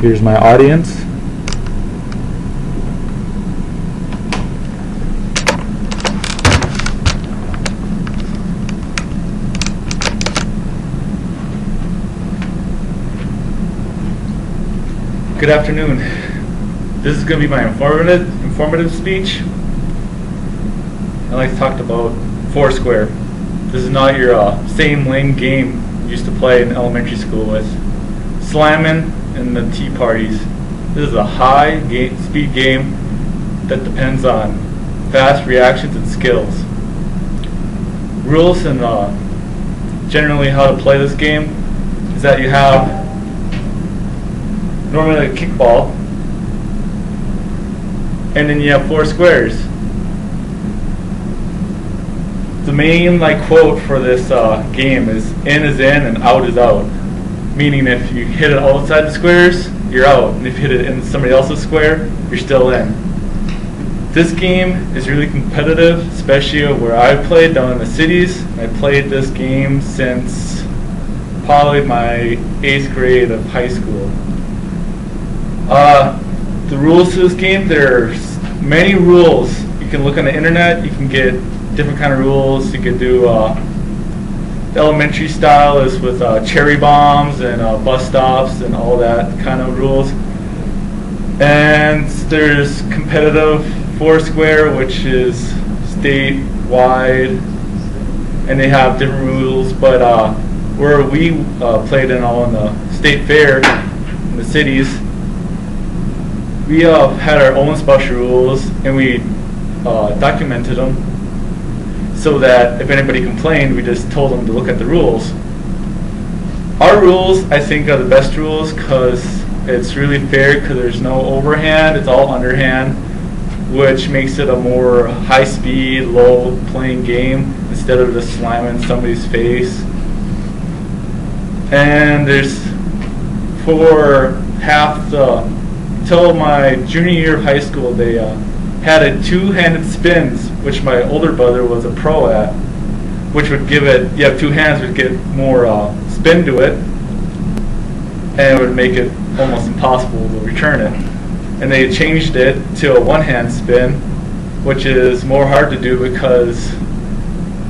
Here's my audience. Good afternoon. This is going to be my informative speech. I'd like to talk about Foursquare. This is not your same lame game you used to play in elementary school with slamming and the tea parties. This is a high speed game that depends on fast reactions and skills. Rules and generally how to play this game is that you have normally a kickball, and then you have 4 squares. The main quote for this game is "in is in and out is out," meaning if you hit it outside the squares, you're out, and if you hit it in somebody else's square, you're still in. This game is really competitive, especially where I played down in the cities. I played this game since probably my 8th grade of high school. The rules to this game, there's many rules. You can look on the internet, you can get different kind of rules. You could do the elementary style is with cherry bombs and bus stops and all that kind of rules. And there's competitive Foursquare, which is statewide, and they have different rules. But where we played in the state fair in the cities, we had our own special rules, and we documented them so that if anybody complained, we just told them to look at the rules. Our rules, I think, are the best rules because it's really fair, because there's no overhand, it's all underhand, which makes it a more high-speed, low-playing game instead of just slamming somebody's face. And there's, for half till my junior year of high school, they had a 2-handed spins, which my older brother was a pro at, which would give it, you have 2 hands, would get more spin to it, and it would make it almost impossible to return it. And they changed it to a 1-hand spin, which is more hard to do because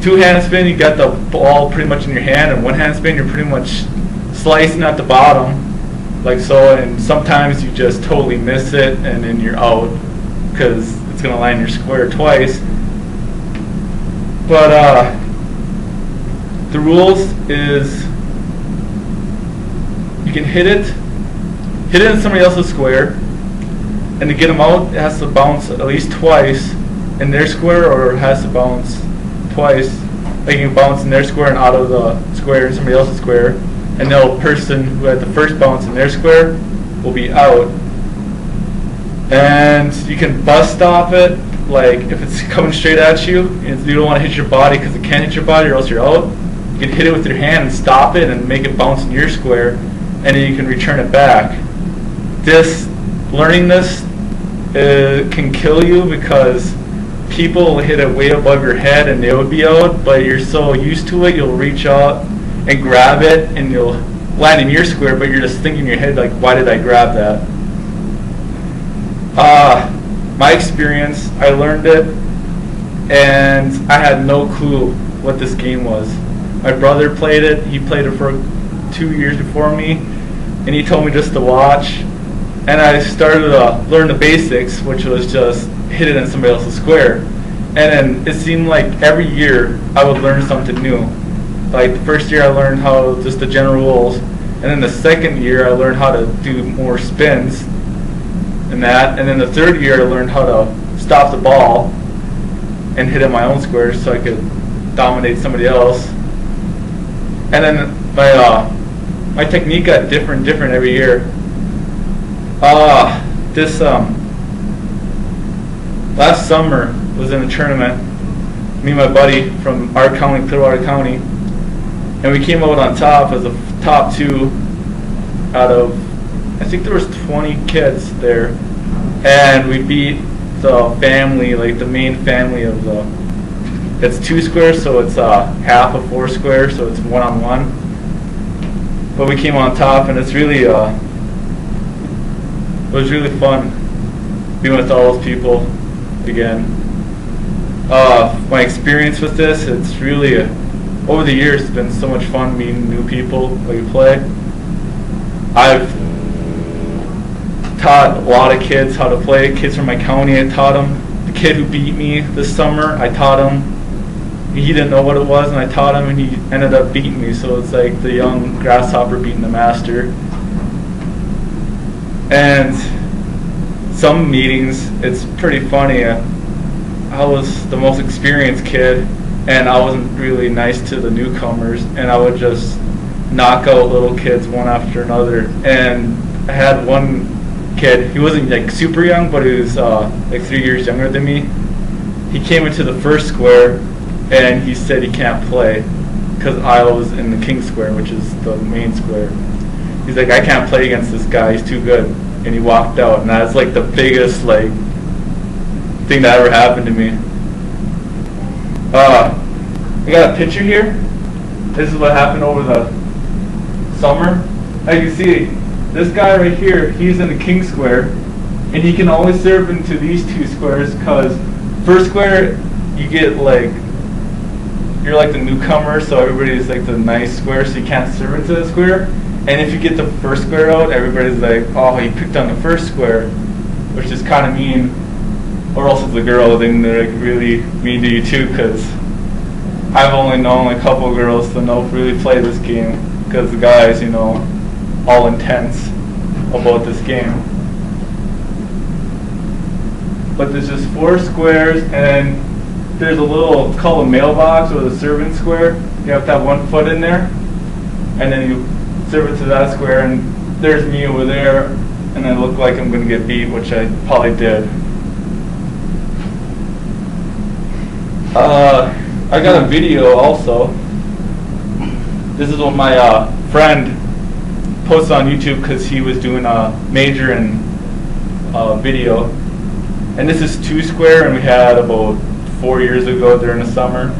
2-hand spin, you got the ball pretty much in your hand, and 1-hand spin, you're pretty much slicing at the bottom, like so, and sometimes you just totally miss it, and then you're out because it's going to land your square twice. But the rules is you can hit it in somebody else's square, and to get them out, it has to bounce at least twice in their square, or it has to bounce twice. Like you can bounce in their square and out of the square in somebody else's square, and the person who had the first bounce in their square will be out. And you can bus stop it, like if it's coming straight at you, and you don't want to hit your body because it can't hit your body or else you're out. You can hit it with your hand and stop it and make it bounce in your square, and then you can return it back. Learning this can kill you because people will hit it way above your head and they would be out, but you're so used to it, you'll reach out and grab it and you'll land in your square, but you're just thinking in your head, like, why did I grab that? My experience, I learned it and I had no clue what this game was. My brother played it. He played it for 2 years before me, and he told me just to watch, and I started to learn the basics, which was just hit it in somebody else's square. And then it seemed like every year I would learn something new. Like the first year I learned just the general rules, and then the second year I learned how to do more spins and that, and then the third year I learned how to stop the ball and hit in my own square so I could dominate somebody else. And then my technique got different every year. This last summer was in a tournament, me and my buddy from our county, Clearwater County, and we came out on top as the top 2 out of, I think there was 20 kids there, and we beat the family, like the main family of it's 2 squares, so it's half of 4 squares, so it's 1-on-1. But we came on top, and it's really was really fun being with all those people again. My experience with this, it's really, over the years, it's been so much fun meeting new people when you play. I've taught a lot of kids how to play. Kids from my county, I taught them. The kid who beat me this summer, I taught him. He didn't know what it was, and I taught him, and he ended up beating me. So it's like the young grasshopper beating the master. And some meetings, it's pretty funny. I was the most experienced kid, and I wasn't really nice to the newcomers, and I would just knock out little kids one after another. And I had one kid, he wasn't like super young, but he was like 3 years younger than me. He came into the first square, and he said he can't play because I was in the king square, which is the main square. He's like, I can't play against this guy, he's too good. And he walked out, and that's like the biggest like thing that ever happened to me. I got a picture here. This is what happened over the summer. As you see, this guy right here, he's in the king square, and he can only serve into these two squares because first square, you get like, you're like the newcomer, so everybody's like the nice square, so you can't serve into the square. And if you get the first square out, everybody's like, oh, you picked on the first square, which is kind of mean. Or else it's a girl, then they're like really mean to you too, because I've only known like a couple of girls to really play this game, because the guys, you know, all intense about this game. But there's just 4 squares, and there's a little called a mailbox or the servant square. You have to have 1 foot in there, and then you serve it to that square, and there's me over there, and I look like I'm going to get beat, which I probably did. I got a video also. This is what my friend posted on YouTube because he was doing a major in video. And this is 2 square, and we had about 4 years ago during the summer.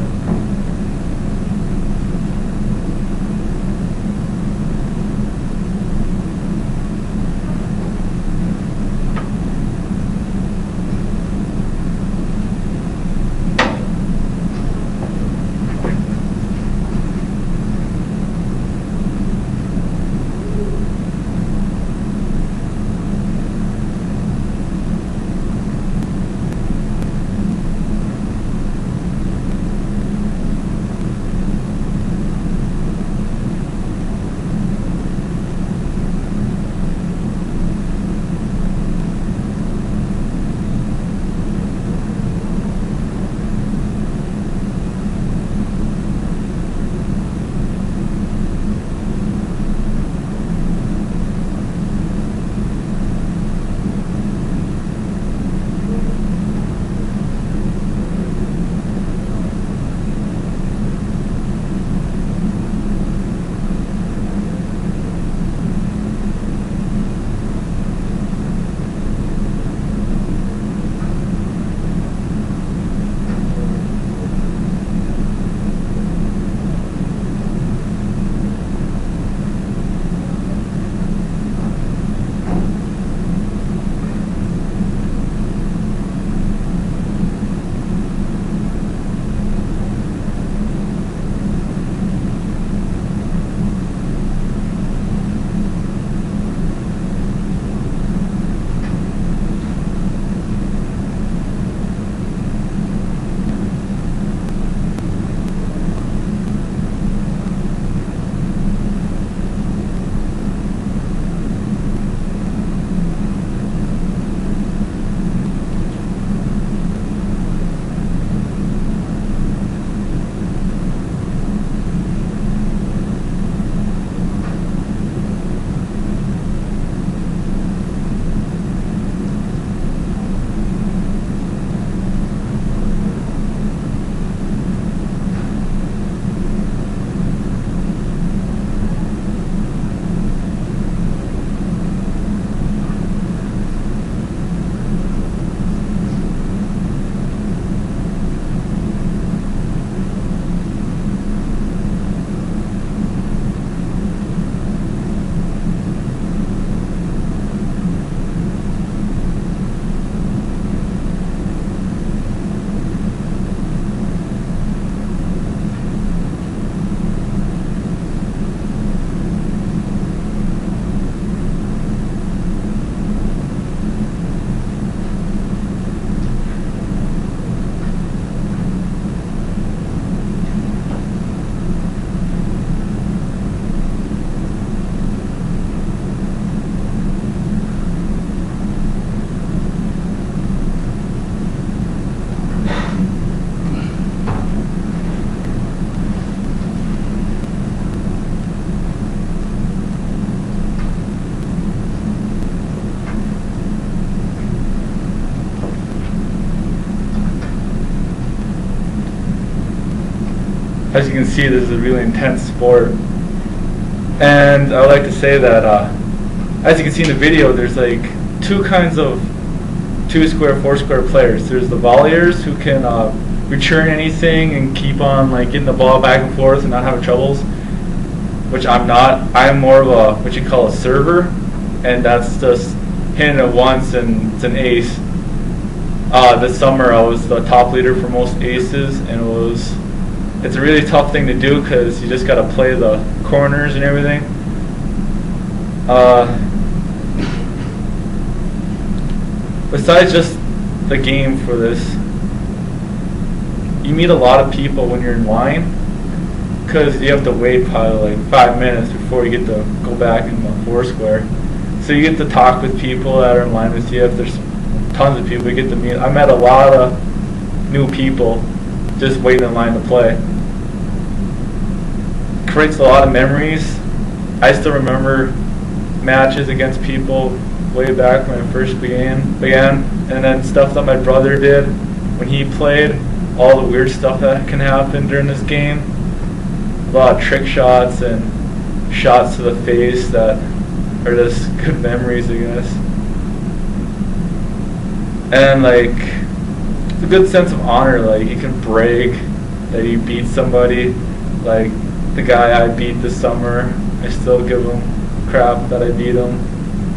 as you can see, this is a really intense sport. And I would like to say that, as you can see in the video, there's like two kinds of 2-square, 4-square players. There's the volleyers who can return anything and keep on like getting the ball back and forth and not having troubles, which I'm not. I'm more of a what you call a server, and that's just hitting it once and it's an ace. This summer I was the top leader for most aces, and it's a really tough thing to do because you just got to play the corners and everything. Besides just the game for this, you meet a lot of people when you're in line, because you have to wait probably like 5 minutes before you get to go back in the 4-square. So you get to talk with people that are in line with you. If there's tons of people you get to meet. I met a lot of new people just waiting in line to play. Creates a lot of memories. I still remember matches against people way back when I first began, and then stuff that my brother did when he played, all the weird stuff that can happen during this game. A lot of trick shots and shots to the face that are just good memories, I guess. And like, it's a good sense of honor, like you can brag that you beat somebody. Like the guy I beat this summer, I still give him crap that I beat him.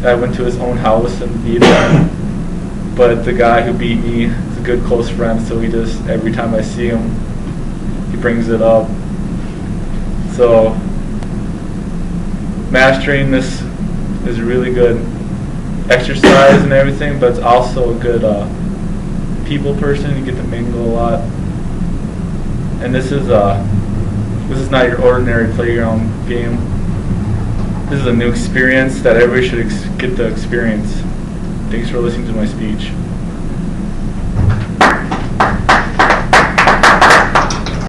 I went to his own house and beat him. But the guy who beat me is a good close friend, so he just, every time I see him, he brings it up. So mastering this is a really good exercise and everything, but it's also a good people person. You get to mingle a lot. And this is not your ordinary playground game. This is a new experience that everybody should get to experience. Thanks for listening to my speech.